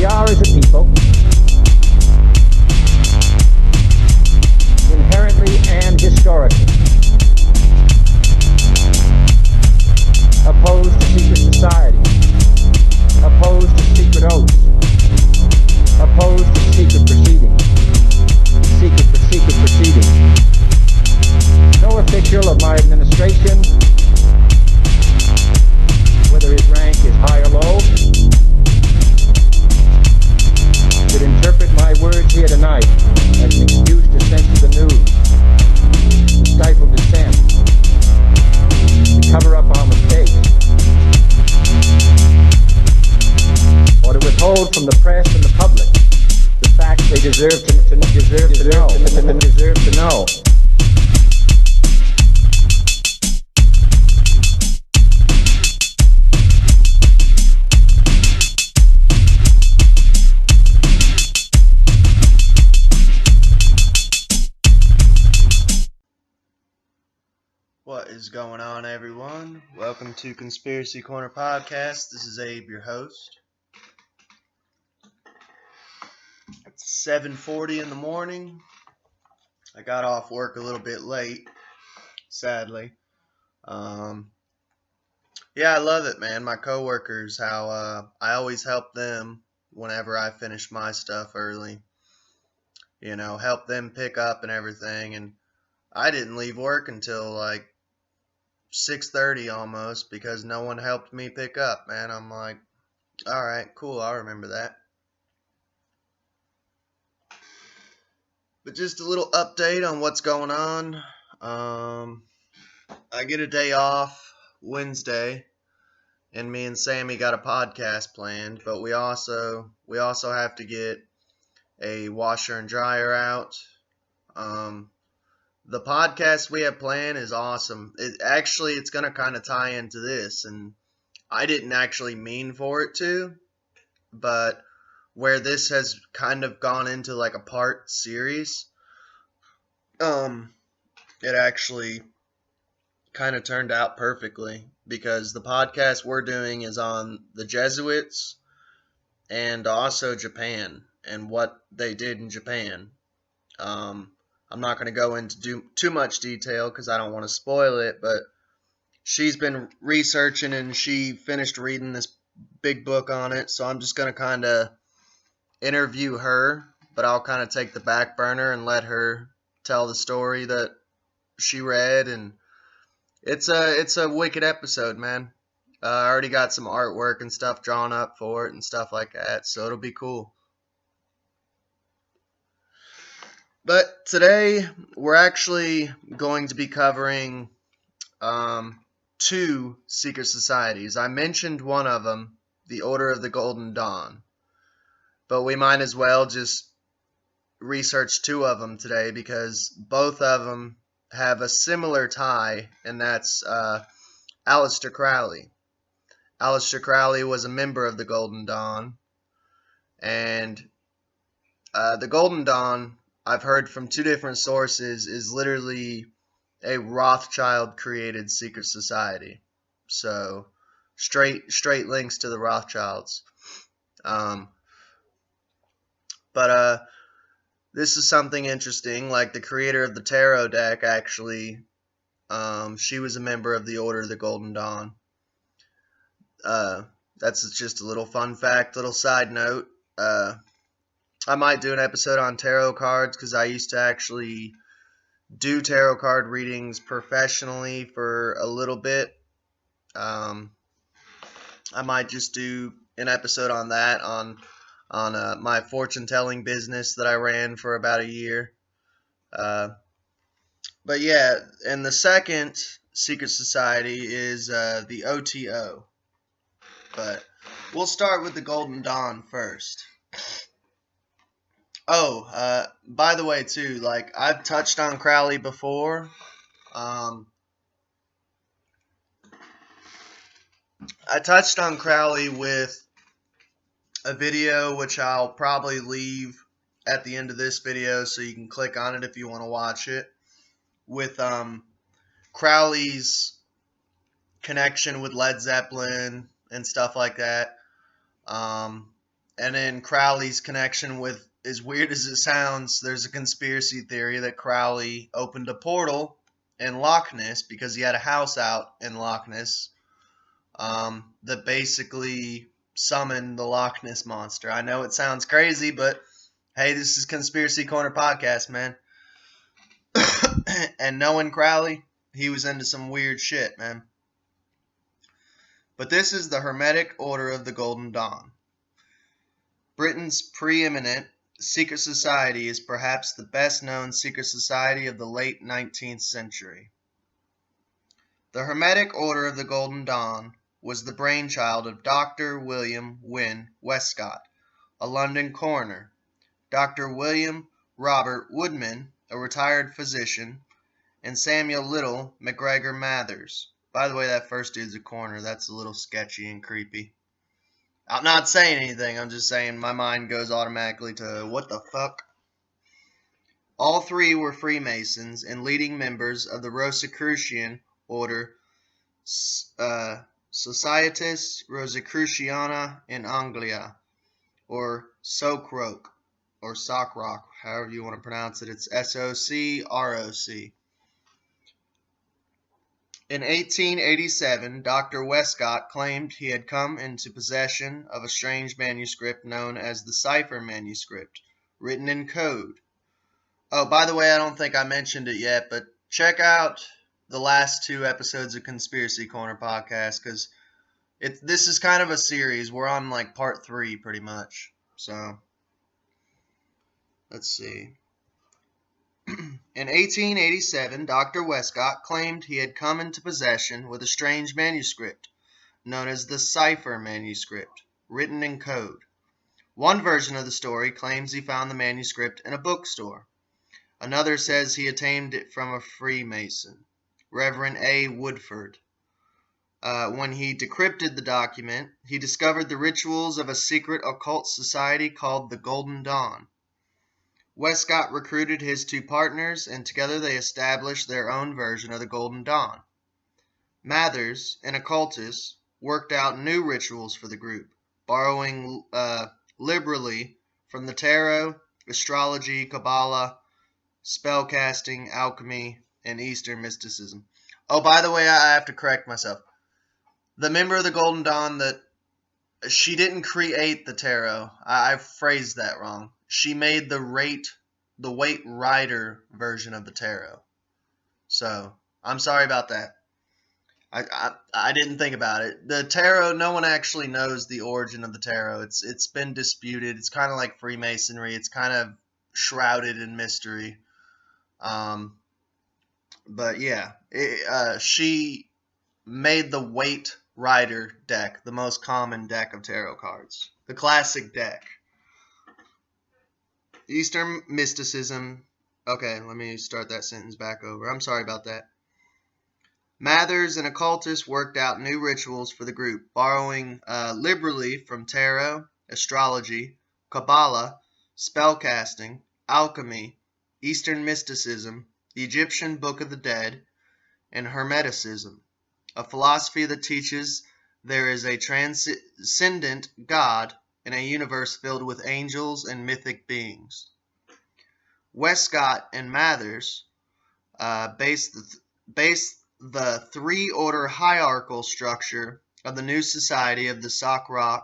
We are, as a people, inherently and historically opposed to secret society, opposed to secret oaths, opposed to secret proceedings, secret proceedings. No official of my administration, whether his rank is high or low, should interpret my words here tonight as an excuse to censor the news, to stifle dissent, to cover up our mistakes, or to withhold from the press and the public the facts they deserve to know. What is going on, everyone? Welcome to Conspiracy Corner Podcast. This is Abe, your host. It's 7:40 in the morning. I got off work a little bit late, sadly. Yeah, I love it, man. My coworkers, how I always help them whenever I finish my stuff early. You know, help them pick up and everything. And I didn't leave work until like 6:30 almost because no one helped me pick up, man. I'm like, all right, cool, I'll remember that. But just a little update on what's going on. I get a day off Wednesday, and me and Sammy got a podcast planned, but we also have to get a washer and dryer out. The podcast we have planned is awesome. It's going to kind of tie into this, and I didn't actually mean for it to, but where this has kind of gone into like a part series, it actually kind of turned out perfectly because the podcast we're doing is on the Jesuits and also Japan and what they did in Japan. I'm not going to go into too much detail because I don't want to spoil it, but she's been researching and she finished reading this big book on it, so I'm just going to kind of interview her, but I'll kind of take the back burner and let her tell the story that she read, and it's a wicked episode, man. I already got some artwork and stuff drawn up for it and stuff like that, so it'll be cool. But today, we're actually going to be covering two secret societies. I mentioned one of them, the Order of the Golden Dawn. But we might as well just research two of them today because both of them have a similar tie, and that's Aleister Crowley. Aleister Crowley was a member of the Golden Dawn, and the Golden Dawn, I've heard from two different sources, is literally a Rothschild-created secret society. So, straight links to the Rothschilds. But this is something interesting. Like the creator of the tarot deck, actually, she was a member of the Order of the Golden Dawn. That's just a little fun fact, little side note. I might do an episode on tarot cards because I used to actually do tarot card readings professionally for a little bit. I might just do an episode on that on my fortune telling business that I ran for about a year. But yeah, and the second secret society is the O.T.O. But we'll start with the Golden Dawn first. Oh, by the way, too, like, I've touched on Crowley before. I touched on Crowley with a video, which I'll probably leave at the end of this video, so you can click on it if you want to watch it, with Crowley's connection with Led Zeppelin and stuff like that. And in Crowley's connection with, as weird as it sounds, there's a conspiracy theory that Crowley opened a portal in Loch Ness because he had a house out in Loch Ness that basically summoned the Loch Ness monster. I know it sounds crazy, but hey, this is Conspiracy Corner Podcast, man. And knowing Crowley, he was into some weird shit, man. But this is the Hermetic Order of the Golden Dawn. Britain's preeminent secret society is perhaps the best known secret society of the late 19th century. The Hermetic Order of the Golden Dawn was the brainchild of Dr. William Wynne Westcott, a London coroner, Dr. William Robert Woodman, a retired physician, and Samuel Little McGregor Mathers. By the way, that first dude's a coroner. That's a little sketchy and creepy. I'm not saying anything. I'm just saying my mind goes automatically to what the fuck. All three were Freemasons and leading members of the Rosicrucian order, Societas Rosicruciana in Anglia, or Socroc, or Socroc, however you want to pronounce it. It's S-O-C-R-O-C. In 1887, Dr. Westcott claimed he had come into possession of a strange manuscript known as the Cipher Manuscript, written in code. Oh, by the way, I don't think I mentioned it yet, but check out the last 2 episodes of Conspiracy Corner Podcast, because this is kind of a series. We're on like part 3 pretty much. So, let's see. In 1887, Dr. Westcott claimed he had come into possession with a strange manuscript, known as the Cipher Manuscript, written in code. One version of the story claims he found the manuscript in a bookstore. Another says he obtained it from a Freemason, Reverend A. Woodford. When he decrypted the document, he discovered the rituals of a secret occult society called the Golden Dawn. Westcott recruited his 2 partners, and together they established their own version of the Golden Dawn. Mathers, an occultist, worked out new rituals for the group, borrowing liberally from the tarot, astrology, Kabbalah, spellcasting, alchemy, and Eastern mysticism. Oh, by the way, I have to correct myself. The member of the Golden Dawn that she didn't create the tarot. I phrased that wrong. She made the Waite Rider version of the tarot. So, I'm sorry about that. I didn't think about it. The tarot, no one actually knows the origin of the tarot. It's been disputed. It's kind of like Freemasonry. It's kind of shrouded in mystery. But yeah, she made the Waite Rider deck, the most common deck of tarot cards. The classic deck. Eastern mysticism. Okay, let me start that sentence back over. I'm sorry about that. Mathers, an occultist, worked out new rituals for the group, borrowing liberally from tarot, astrology, Kabbalah, spellcasting, alchemy, Eastern mysticism, the Egyptian Book of the Dead, and Hermeticism, a philosophy that teaches there is a transcendent God in a universe filled with angels and mythic beings. Westcott and Mathers based the 3-order hierarchical structure of the new society of the Socroc,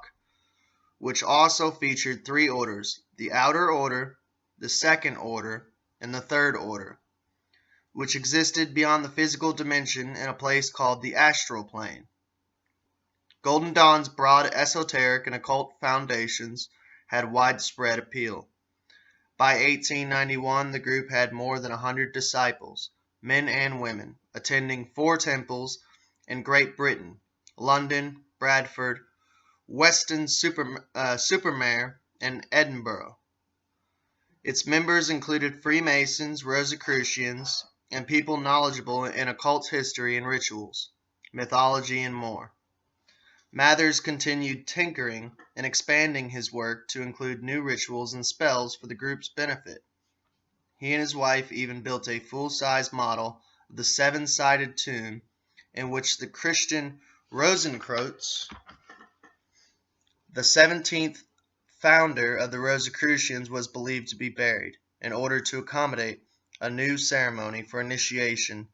which also featured 3 orders: the Outer Order, the Second Order, and the Third Order, which existed beyond the physical dimension in a place called the astral plane. Golden Dawn's broad esoteric and occult foundations had widespread appeal. By 1891, the group had more than 100 disciples, men and women, attending 4 temples in Great Britain: London, Bradford, Weston-super-Mare, and Edinburgh. Its members included Freemasons, Rosicrucians, and people knowledgeable in occult history and rituals, mythology, and more. Mathers continued tinkering and expanding his work to include new rituals and spells for the group's benefit. He and his wife even built a full-size model of the 7-sided tomb in which the Christian Rosenkreuz, the 17th founder of the Rosicrucians, was believed to be buried, in order to accommodate a new ceremony for initiation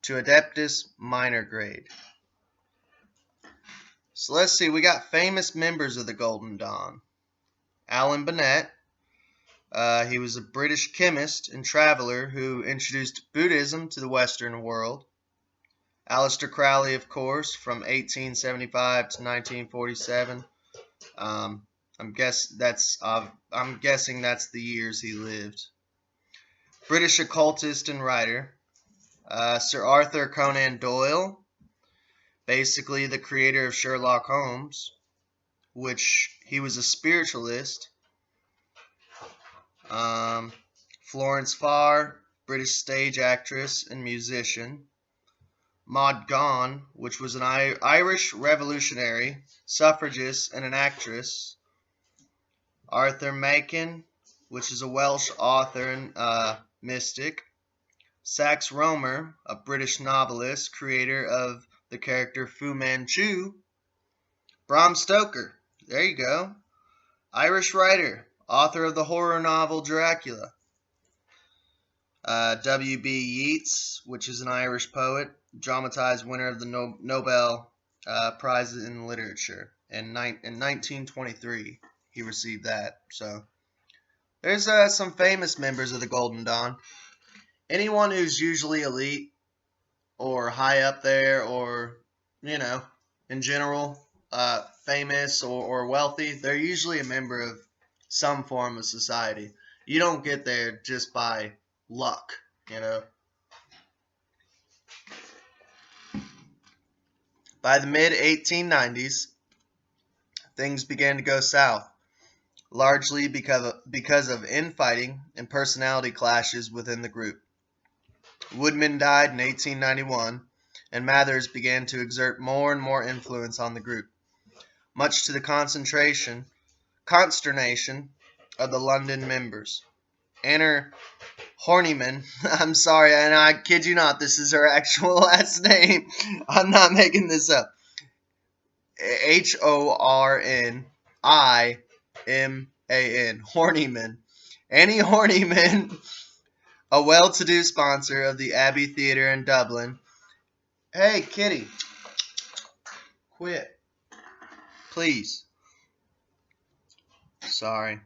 to Adeptus Minor grade. So let's see, we got famous members of the Golden Dawn. Alan Bennett. He was a British chemist and traveler who introduced Buddhism to the Western world. Aleister Crowley, of course, from 1875 to 1947. I'm guessing that's the years he lived. British occultist and writer. Sir Arthur Conan Doyle, basically the creator of Sherlock Holmes, which he was a spiritualist. Florence Farr, British stage actress and musician. Maud Gonne, which was an Irish revolutionary, suffragist, and an actress. Arthur Machen, which is a Welsh author and mystic. Sax Rohmer, a British novelist, creator of the character Fu Manchu. Bram Stoker, there you go. Irish writer, author of the horror novel Dracula. W.B. Yeats, which is an Irish poet, dramatized winner of the Nobel Prize in Literature. In 1923, he received that. So there's some famous members of the Golden Dawn. Anyone who's usually elite or high up there, or, in general, famous or wealthy, they're usually a member of some form of society. You don't get there just by luck, By the mid-1890s, things began to go south, largely because of infighting and personality clashes within the group. Woodman died in 1891, and Mathers began to exert more and more influence on the group, much to the consternation of the London members. Anna Horniman, I'm sorry, and I kid you not, this is her actual last name. I'm not making this up. Horniman. Horniman. Annie Horniman, a well-to-do sponsor of the Abbey Theatre in Dublin. Hey, kitty. Quit. Please. Sorry.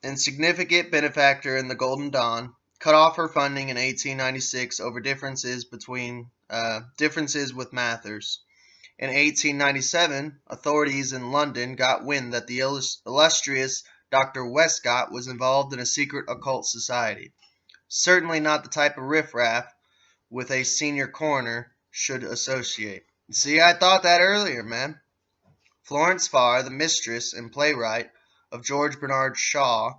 And significant benefactor in the Golden Dawn, cut off her funding in 1896 over differences with Mathers. In 1897, authorities in London got wind that the illustrious Dr. Westcott was involved in a secret occult society. Certainly not the type of riffraff with a senior coroner should associate. See, I thought that earlier, man. Florence Farr, the mistress and playwright of George Bernard Shaw,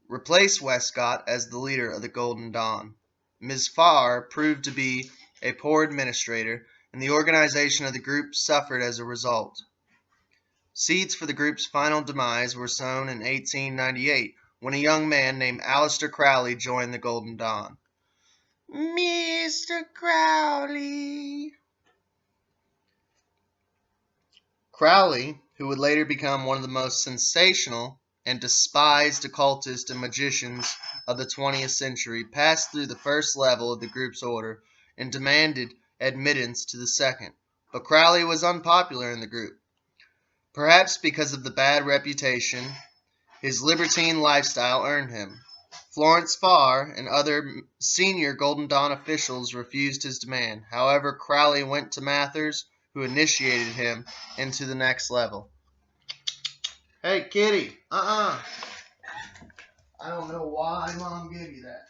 replaced Westcott as the leader of the Golden Dawn. Ms. Farr proved to be a poor administrator, and the organization of the group suffered as a result. Seeds for the group's final demise were sown in 1898, when a young man named Aleister Crowley joined the Golden Dawn. Mr. Crowley. Crowley, who would later become one of the most sensational and despised occultists and magicians of the 20th century, passed through the first level of the group's order and demanded admittance to the second. But Crowley was unpopular in the group. Perhaps because of the bad reputation his libertine lifestyle earned him. Florence Farr and other senior Golden Dawn officials refused his demand. However, Crowley went to Mathers, who initiated him into the next level. Hey, kitty. I don't know why Mom gave you that.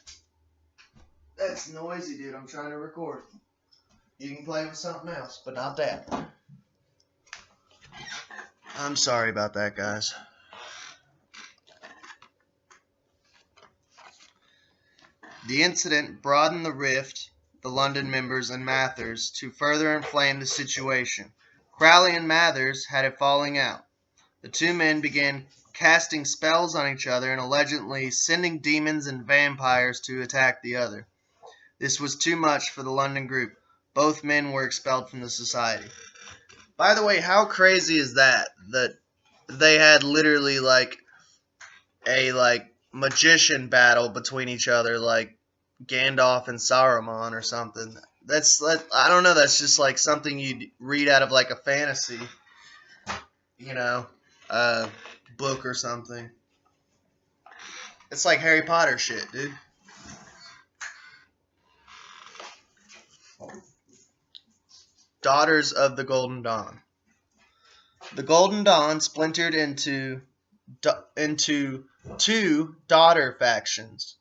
That's noisy, dude. I'm trying to record. You can play with something else, but not that. I'm sorry about that, guys. The incident broadened the rift the London members and Mathers to further inflame the situation. Crowley and Mathers had a falling out. The two men began casting spells on each other and allegedly sending demons and vampires to attack the other. This was too much for the London group. Both men were expelled from the society. By the way, how crazy is that they had literally like a magician battle between each other, like Gandalf and Saruman or something. I don't know. That's just like something you'd read out of like a fantasy, you know, uh, book or something. It's like Harry Potter shit, dude. Daughters of the Golden Dawn. The Golden Dawn splintered into two daughter factions.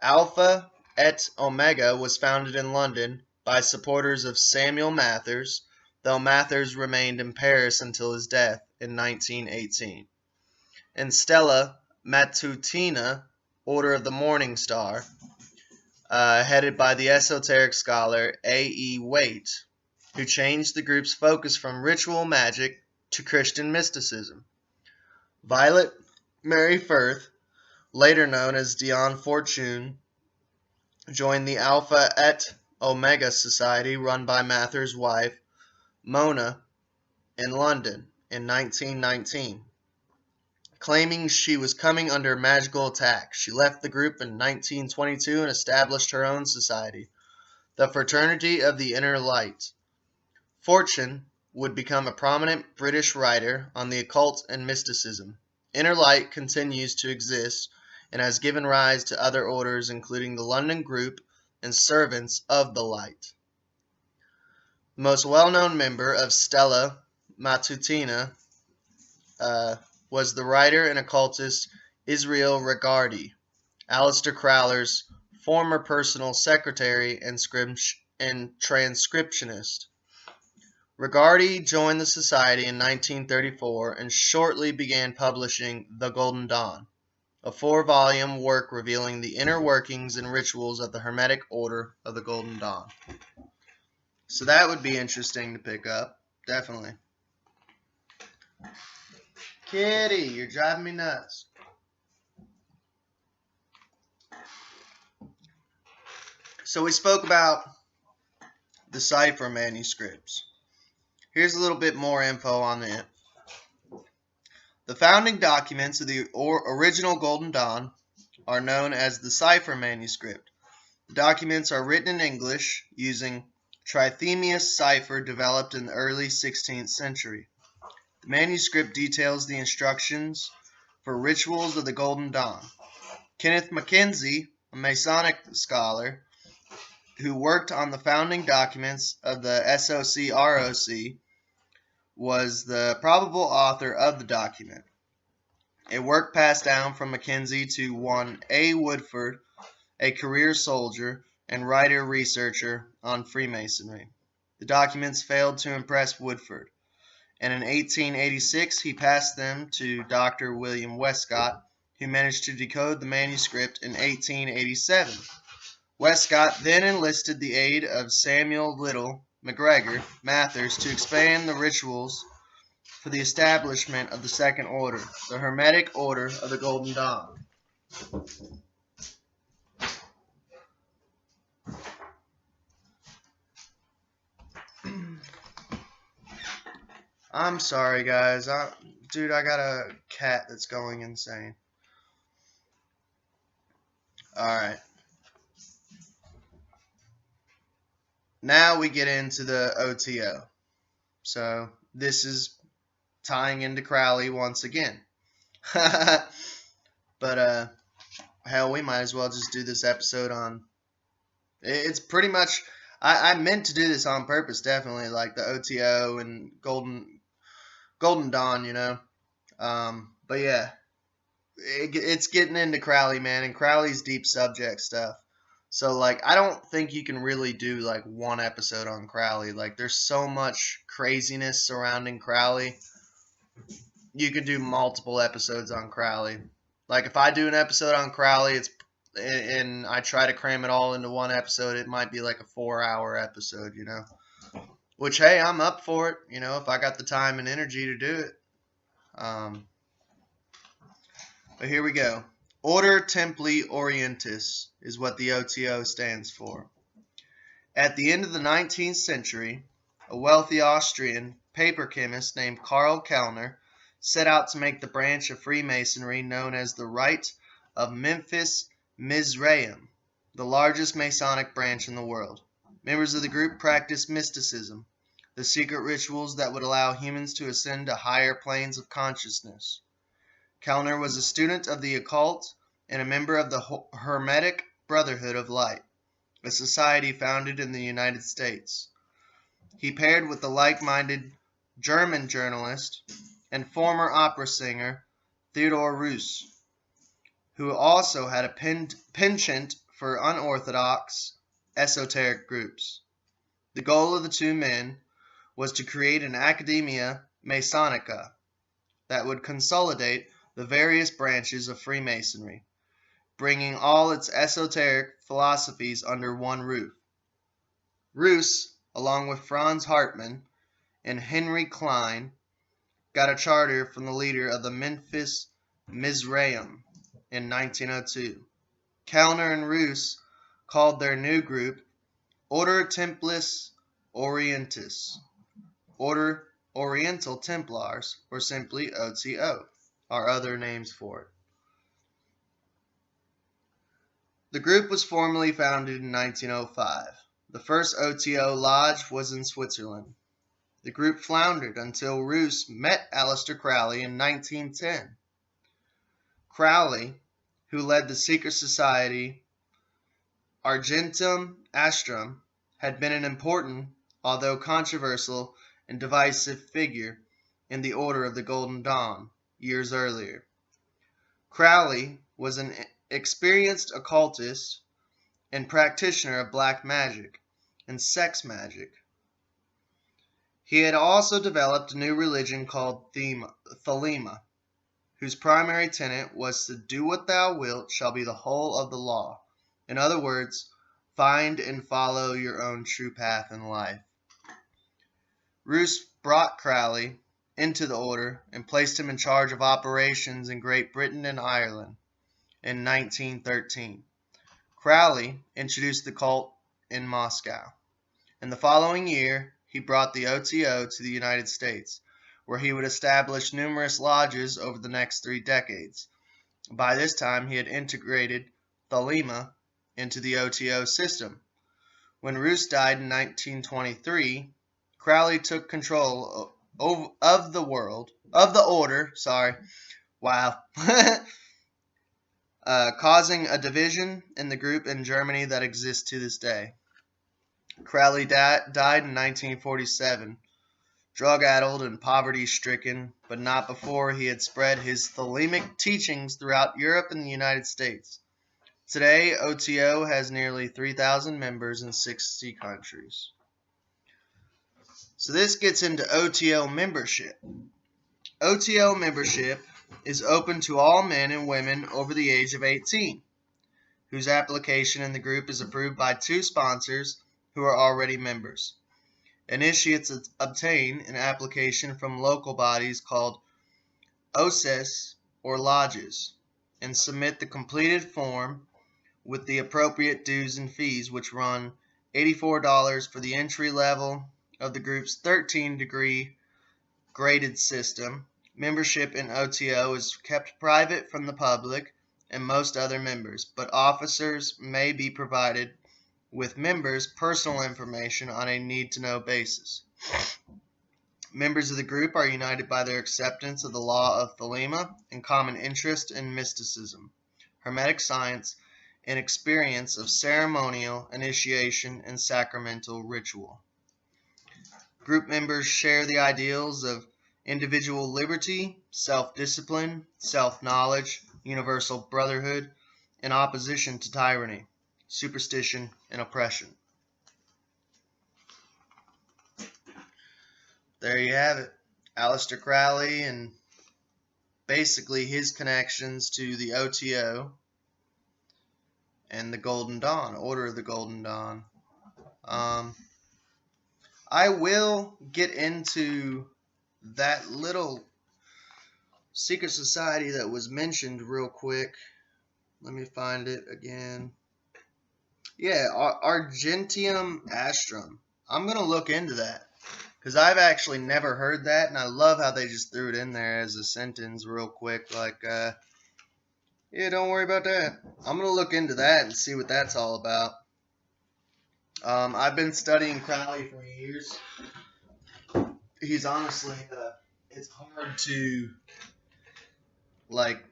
Alpha et Omega was founded in London by supporters of Samuel Mathers, though Mathers remained in Paris until his death in 1918. And Stella Matutina, Order of the Morning Star, headed by the esoteric scholar A. E. Waite, who changed the group's focus from ritual magic to Christian mysticism. Violet Mary Firth, later known as Dion Fortune, joined the Alpha et Omega Society run by Mather's wife, Mona, in London in 1919. Claiming she was coming under magical attack, she left the group in 1922 and established her own society, the Fraternity of the Inner Light. Fortune would become a prominent British writer on the occult and mysticism. Inner Light continues to exist and has given rise to other orders, including the London Group and Servants of the Light. The most well-known member of Stella Matutina was the writer and occultist Israel Regardie, Aleister Crowley's former personal secretary and transcriptionist. Regardie joined the society in 1934 and shortly began publishing The Golden Dawn, a 4-volume work revealing the inner workings and rituals of the Hermetic Order of the Golden Dawn. So that would be interesting to pick up, definitely. Kitty, you're driving me nuts. So we spoke about the cipher manuscripts. Here's a little bit more info on it. The founding documents of the original Golden Dawn are known as the cipher manuscript. The documents are written in English using Trithemius cipher developed in the early 16th century. The manuscript details the instructions for rituals of the Golden Dawn. Kenneth Mackenzie, a Masonic scholar who worked on the founding documents of the SOCROC, was the probable author of the document. A work passed down from Mackenzie to one A. Woodford, a career soldier and writer-researcher on Freemasonry. The documents failed to impress Woodford, and in 1886 he passed them to Dr. William Westcott, who managed to decode the manuscript in 1887. Westcott then enlisted the aid of Samuel Little MacGregor Mathers to expand the rituals for the establishment of the Second Order, the Hermetic Order of the Golden Dawn. I'm sorry, guys. Dude, I got a cat that's going insane. Alright. Now we get into the O.T.O. So, this is tying into Crowley once again. But, hell, we might as well just do this episode on... It's pretty much... I meant to do this on purpose, definitely, like the O.T.O. and Golden Dawn, you know. But yeah, it's getting into Crowley, man, and Crowley's deep subject stuff. So, like, I don't think you can really do, like, one episode on Crowley. Like, there's so much craziness surrounding Crowley. You could do multiple episodes on Crowley. Like, if I do an episode on Crowley, and I try to cram it all into one episode, it might be like a 4-hour episode, you know. Which, hey, I'm up for it, you know, if I got the time and energy to do it. But here we go. Order Templi Orientis is what the O.T.O. stands for. At the end of the 19th century, a wealthy Austrian paper chemist named Karl Kellner set out to make the branch of Freemasonry known as the Rite of Memphis Mizraim the largest Masonic branch in the world. Members of the group practiced mysticism, the secret rituals that would allow humans to ascend to higher planes of consciousness. Kellner was a student of the occult and a member of the Hermetic Brotherhood of Light, a society founded in the United States. He paired with the like-minded German journalist and former opera singer Theodor Reuss, who also had a penchant for unorthodox, esoteric groups. The goal of the two men was to create an Academia Masonica that would consolidate the various branches of Freemasonry, bringing all its esoteric philosophies under one roof. Reuss, along with Franz Hartmann and Henry Klein, got a charter from the leader of the Memphis Mizraim in 1902. Kellner and Reuss called their new group Order Templis Orientis, Order Oriental Templars, or simply O.T.O, are other names for it. The group was formally founded in 1905. The first O.T.O lodge was in Switzerland. The group floundered until Reuss met Aleister Crowley in 1910. Crowley, who led the secret society Argentum Astrum, had been an important, although controversial and divisive figure in the Order of the Golden Dawn years earlier. Crowley was an experienced occultist and practitioner of black magic and sex magic. He had also developed a new religion called Thelema, whose primary tenet was to do what thou wilt shall be the whole of the law. In other words, find and follow your own true path in life. Reuss brought Crowley into the order and placed him in charge of operations in Great Britain and Ireland in 1913. Crowley introduced the cult in Moscow. In the following year, he brought the O.T.O to the United States, where he would establish numerous lodges over the next 3 decades. By this time, he had integrated Thelema into the O.T.O system. When Reuss died in 1923, Crowley took control of the order, causing a division in the group in Germany that exists to this day. Crowley died in 1947, drug-addled and poverty-stricken, but not before he had spread his Thelemic teachings throughout Europe and the United States. Today, O.T.O has nearly 3,000 members in 60 countries. So this gets into O.T.O membership. O.T.O membership is open to all men and women over the age of 18, whose application in the group is approved by 2 sponsors who are already members. Initiates obtain an application from local bodies called OSES or lodges and submit the completed form with the appropriate dues and fees, which run $84 for the entry level of the group's 13-degree graded system. Membership in O.T.O is kept private from the public and most other members, but officers may be provided with members' personal information on a need-to-know basis. Members of the group are united by their acceptance of the law of Thelema and common interest in mysticism, Hermetic science, and experience of ceremonial initiation and sacramental ritual. Group members share the ideals of individual liberty, self-discipline, self-knowledge, universal brotherhood, and opposition to tyranny, superstition, and oppression. There you have it. Aleister Crowley and basically his connections to the O.T.O and the Golden Dawn, Order of the Golden Dawn. I will get into that little secret society that was mentioned real quick. Let me find it again. Yeah, Argentum Astrum. I'm going to look into that. Because I've actually never heard that, and I love how they just threw it in there as a sentence real quick. Like, yeah, don't worry about that. I'm going to look into that and see what that's all about. I've been studying Crowley for years. He's honestly, it's hard to, like,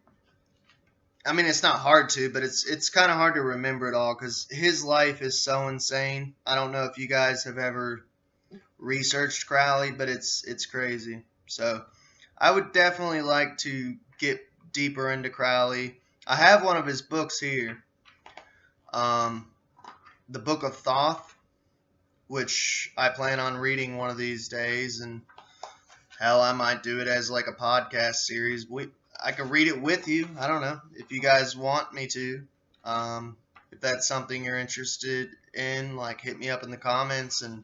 I mean, it's not hard to, but it's kind of hard to remember it all because his life is so insane. I don't know if you guys have ever researched Crowley, but it's crazy. So I would definitely like to get deeper into Crowley. I have one of his books here, the Book of Thoth, which I plan on reading one of these days, and hell, I might do it as like a podcast series. I could read it with you. I don't know if you guys want me to. If that's something you're interested in, like hit me up in the comments and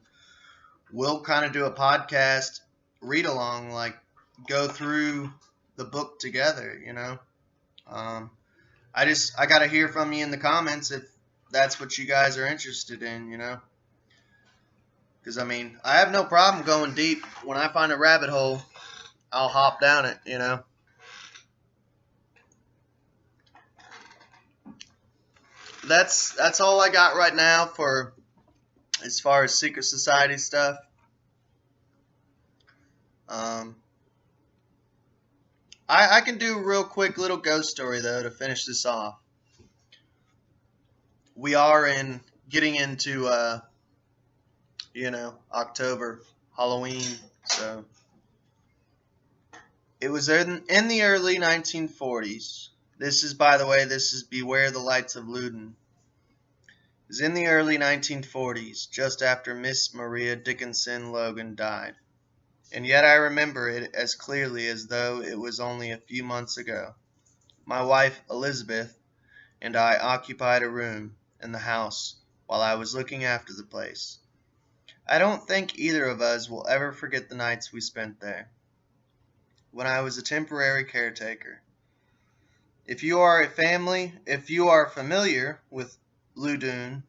we'll kind of do a podcast read along, like go through the book together, you know. I got to hear from you in the comments if that's what you guys are interested in, you know. Because, I mean, I have no problem going deep. When I find a rabbit hole, I'll hop down it, you know. That's all I got right now for as far as secret society stuff. I can do a real quick little ghost story though to finish this off. We are getting into October, Halloween, so it was in the early 1940s. This is, by the way, this is Beware the Lights of Loudon. It was in the early 1940s, just after Miss Maria Dickinson Logan died. And yet I remember it as clearly as though it was only a few months ago. My wife, Elizabeth, and I occupied a room in the house while I was looking after the place. I don't think either of us will ever forget the nights we spent there, when I was a temporary caretaker. If you are familiar with Loudon,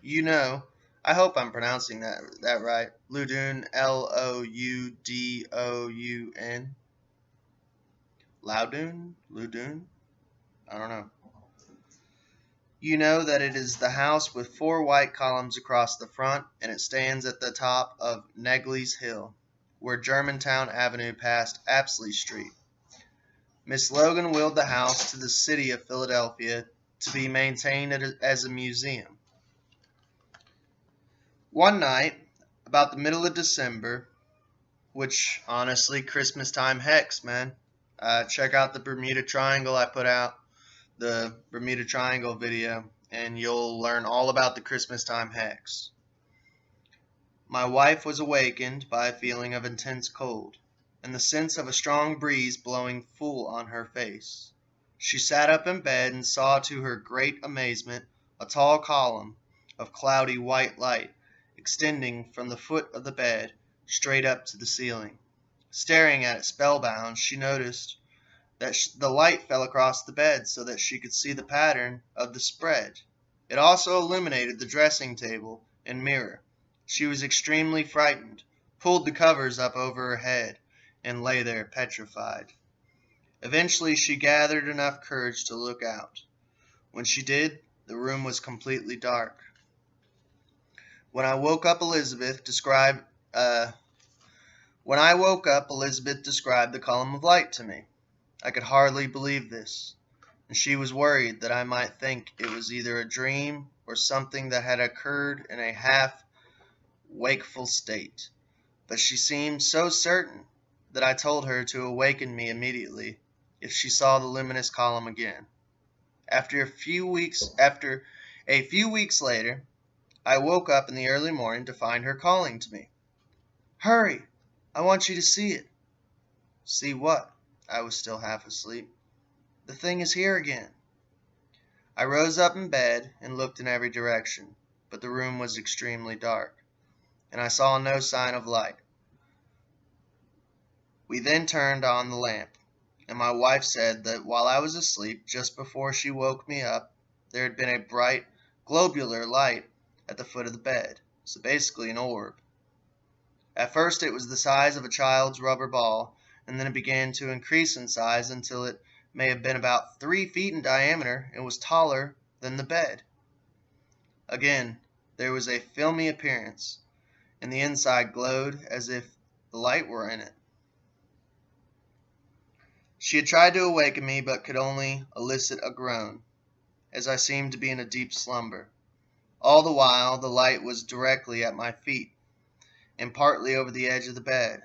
you know, I hope I'm pronouncing that right. Loudon, Loudon. Loudon? I don't know. You know that it is the house with 4 white columns across the front, and it stands at the top of Negley's Hill, where Germantown Avenue passed Apsley Street. Miss Logan willed the house to the city of Philadelphia to be maintained as a museum. One night, about the middle of December, which honestly, Christmas time hex, man. Check out the Bermuda Triangle I put out, the Bermuda Triangle video, and you'll learn all about the Christmas time hex. My wife was awakened by a feeling of intense cold, and the sense of a strong breeze blowing full on her face. She sat up in bed and saw to her great amazement a tall column of cloudy white light extending from the foot of the bed straight up to the ceiling. Staring at it spellbound, she noticed that the light fell across the bed so that she could see the pattern of the spread. It also illuminated the dressing table and mirror. She was extremely frightened, pulled the covers up over her head, and lay there petrified. Eventually she gathered enough courage to look out. When she did, the room was completely dark. When I woke up, Elizabeth described the column of light to me. I could hardly believe this, and she was worried that I might think it was either a dream or something that had occurred in a half-wakeful state. But she seemed so certain that I told her to awaken me immediately if she saw the luminous column again. After a few weeks later, I woke up in the early morning to find her calling to me. "Hurry! I want you to see it." "See what?" I was still half asleep. "The thing is here again." I rose up in bed and looked in every direction, but the room was extremely dark, and I saw no sign of light. We then turned on the lamp, and my wife said that while I was asleep, just before she woke me up, there had been a bright, globular light at the foot of the bed, so basically an orb. At first it was the size of a child's rubber ball, and then it began to increase in size until it may have been about 3 feet in diameter and was taller than the bed. Again, there was a filmy appearance, and the inside glowed as if the light were in it. She had tried to awaken me, but could only elicit a groan, as I seemed to be in a deep slumber. All the while, the light was directly at my feet, and partly over the edge of the bed.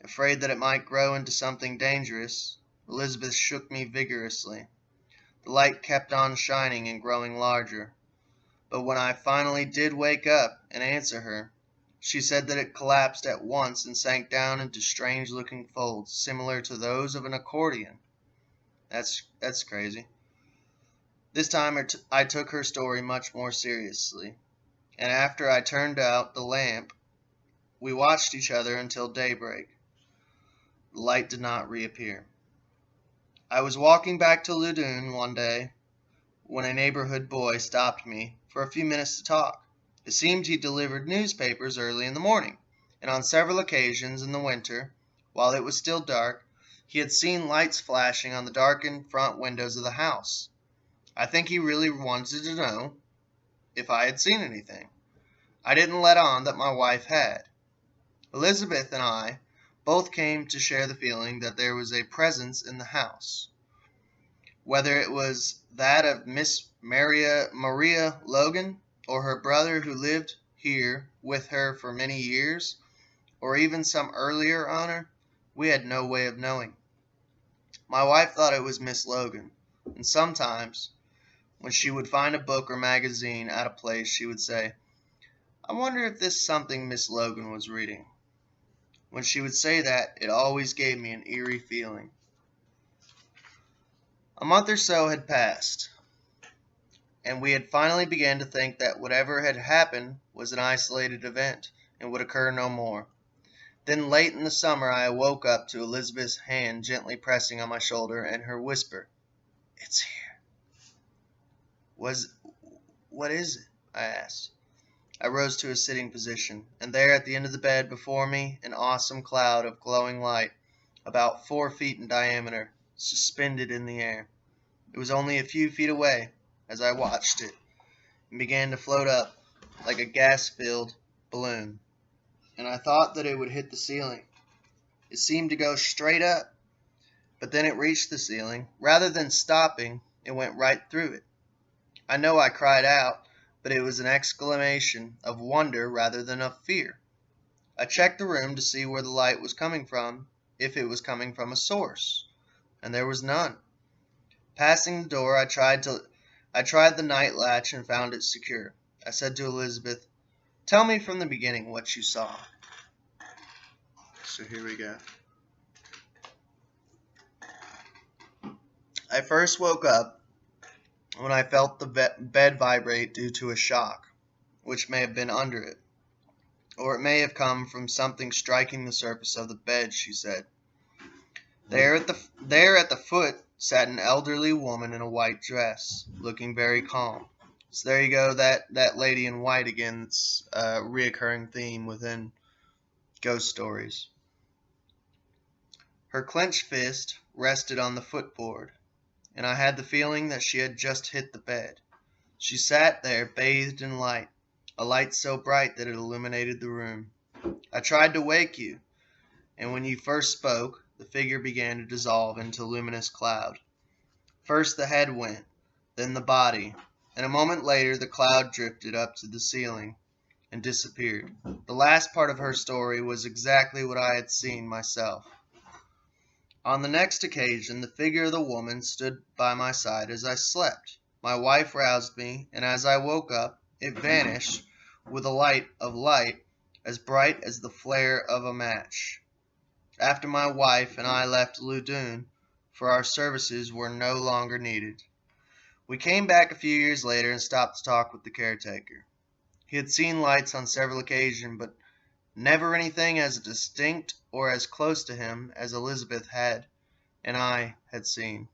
Afraid that it might grow into something dangerous, Elizabeth shook me vigorously. The light kept on shining and growing larger, but when I finally did wake up and answer her, she said that it collapsed at once and sank down into strange-looking folds, similar to those of an accordion. That's crazy. This time I took her story much more seriously, and after I turned out the lamp, we watched each other until daybreak. The light did not reappear. I was walking back to Loudoun one day when a neighborhood boy stopped me for a few minutes to talk. It seemed he delivered newspapers early in the morning, and on several occasions in the winter, while it was still dark, he had seen lights flashing on the darkened front windows of the house. I think he really wanted to know if I had seen anything. I didn't let on that my wife had. Elizabeth and I both came to share the feeling that there was a presence in the house. Whether it was that of Miss Maria Logan, or her brother who lived here with her for many years, or even some earlier owner, we had no way of knowing. My wife thought it was Miss Logan, and sometimes, when she would find a book or magazine out of place, she would say, "I wonder if this is something Miss Logan was reading." When she would say that, it always gave me an eerie feeling. A month or so had passed, and we had finally begun to think that whatever had happened was an isolated event and would occur no more. Then late in the summer I awoke up to Elizabeth's hand gently pressing on my shoulder and her whisper, "It's here." What is it?" I asked. I rose to a sitting position, and there at the end of the bed before me, an awesome cloud of glowing light, about 4 feet in diameter, suspended in the air. It was only a few feet away as I watched it, and began to float up like a gas-filled balloon, and I thought that it would hit the ceiling. It seemed to go straight up, but then it reached the ceiling. Rather than stopping, it went right through it. I know I cried out, but it was an exclamation of wonder rather than of fear. I checked the room to see where the light was coming from, if it was coming from a source, and there was none. Passing the door, I tried the night latch and found it secure. I said to Elizabeth, "Tell me from the beginning what you saw." So here we go. I first woke up when I felt the bed vibrate due to a shock, which may have been under it, or it may have come from something striking the surface of the bed, she said. There at the foot sat an elderly woman in a white dress, looking very calm. So there you go, that lady in white again. It's a reoccurring theme within ghost stories. Her clenched fist rested on the footboard, and I had the feeling that she had just hit the bed. She sat there bathed in light, a light so bright that it illuminated the room. I tried to wake you, and when you first spoke, the figure began to dissolve into a luminous cloud. First the head went, then the body, and a moment later the cloud drifted up to the ceiling and disappeared. The last part of her story was exactly what I had seen myself. On the next occasion, the figure of the woman stood by my side as I slept. My wife roused me, and as I woke up, it vanished with a light as bright as the flare of a match. After my wife and I left Loudoun, for our services were no longer needed. We came back a few years later and stopped to talk with the caretaker. He had seen lights on several occasions, but never anything as distinct or as close to him as Elizabeth and I had seen.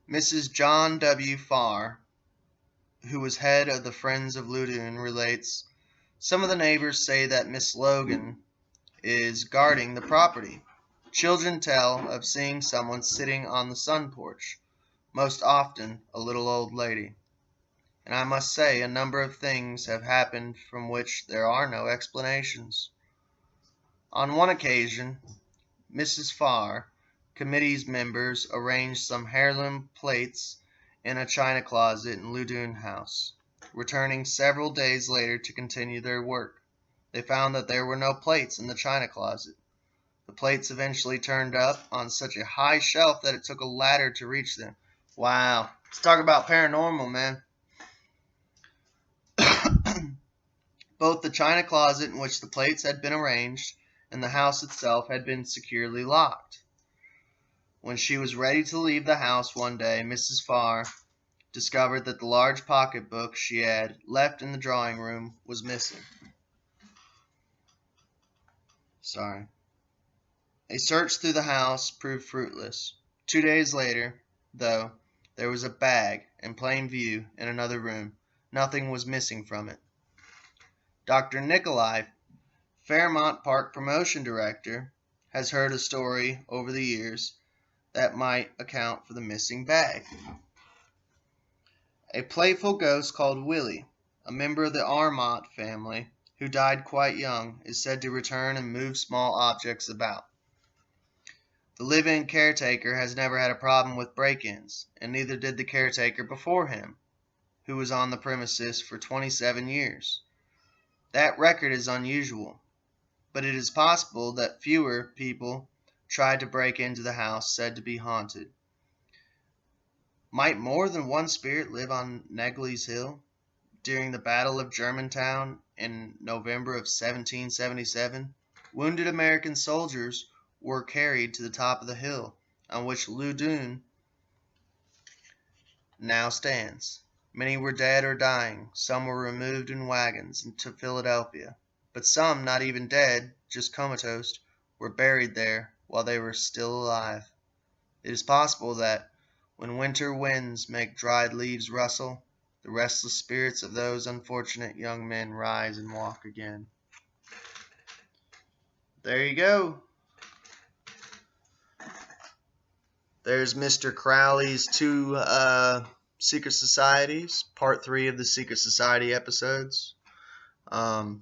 Mrs. John W. Farr, who was head of the Friends of Loudoun, relates, Some of the neighbors say that Miss Logan is guarding the property. Children tell of seeing someone sitting on the sun porch, most often a little old lady. And I must say a number of things have happened from which there are no explanations. On one occasion, Mrs. Farr, committee's members arranged some heirloom plates in a china closet in Loudoun House. Returning several days later to continue their work, they found that there were no plates in the china closet. The plates eventually turned up on such a high shelf that it took a ladder to reach them. Wow. Let's talk about paranormal, man. Both the china closet in which the plates had been arranged and the house itself had been securely locked. When she was ready to leave the house one day, Mrs. Farr discovered that the large pocketbook she had left in the drawing room was missing. A search through the house proved fruitless. 2 days later, though, there was a bag in plain view in another room. Nothing was missing from it. Dr. Nikolai, Fairmount Park promotion director, has heard a story over the years that might account for the missing bag. A playful ghost called Willie, a member of the Armont family, who died quite young, is said to return and move small objects about. The live-in caretaker has never had a problem with break-ins, and neither did the caretaker before him, who was on the premises for 27 years. That record is unusual, but it is possible that fewer people tried to break into the house said to be haunted. Might more than one spirit live on Negley's Hill? During the Battle of Germantown in November of 1777, wounded American soldiers were carried to the top of the hill on which Loudoun now stands. Many were dead or dying. Some were removed in wagons to Philadelphia. But some, not even dead, just comatose, were buried there while they were still alive. It is possible that when winter winds make dried leaves rustle, the restless spirits of those unfortunate young men rise and walk again. There you go. There's Mr. Crowley's 2 Secret Societies, part 3 of the Secret Society episodes. I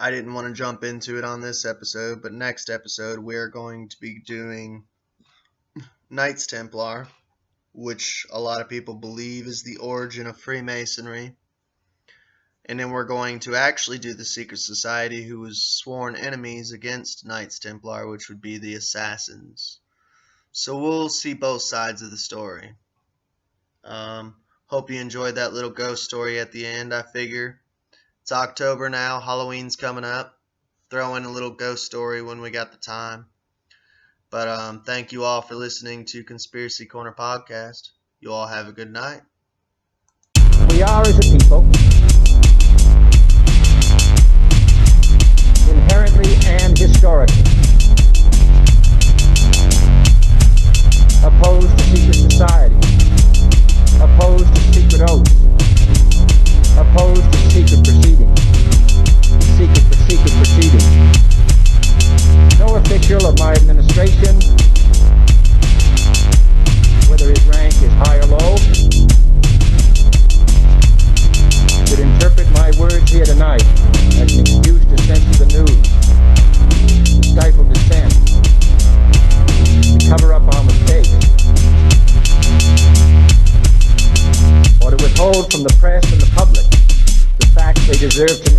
didn't want to jump into it on this episode, but next episode we're going to be doing Knights Templar, which a lot of people believe is the origin of Freemasonry. And then we're going to actually do the Secret Society, who was sworn enemies against Knights Templar, which would be the Assassins. So we'll see both sides of the story. Hope you enjoyed that little ghost story at the end. I figure it's October now, Halloween's coming up. Throw in a little ghost story when we got the time. But thank you all for listening to Conspiracy Corner Podcast. You all have a good night. We are, as a people, inherently and historically opposed to secret society, opposed to secret oaths, opposed to secret proceedings, secret proceedings. No official of my administration, whether his rank is high or low, should interpret my words here tonight as an excuse to censor the news, to stifle dissent, to cover up our mistakes, or to withhold from the press and the public the facts they deserve to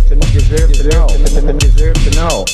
know.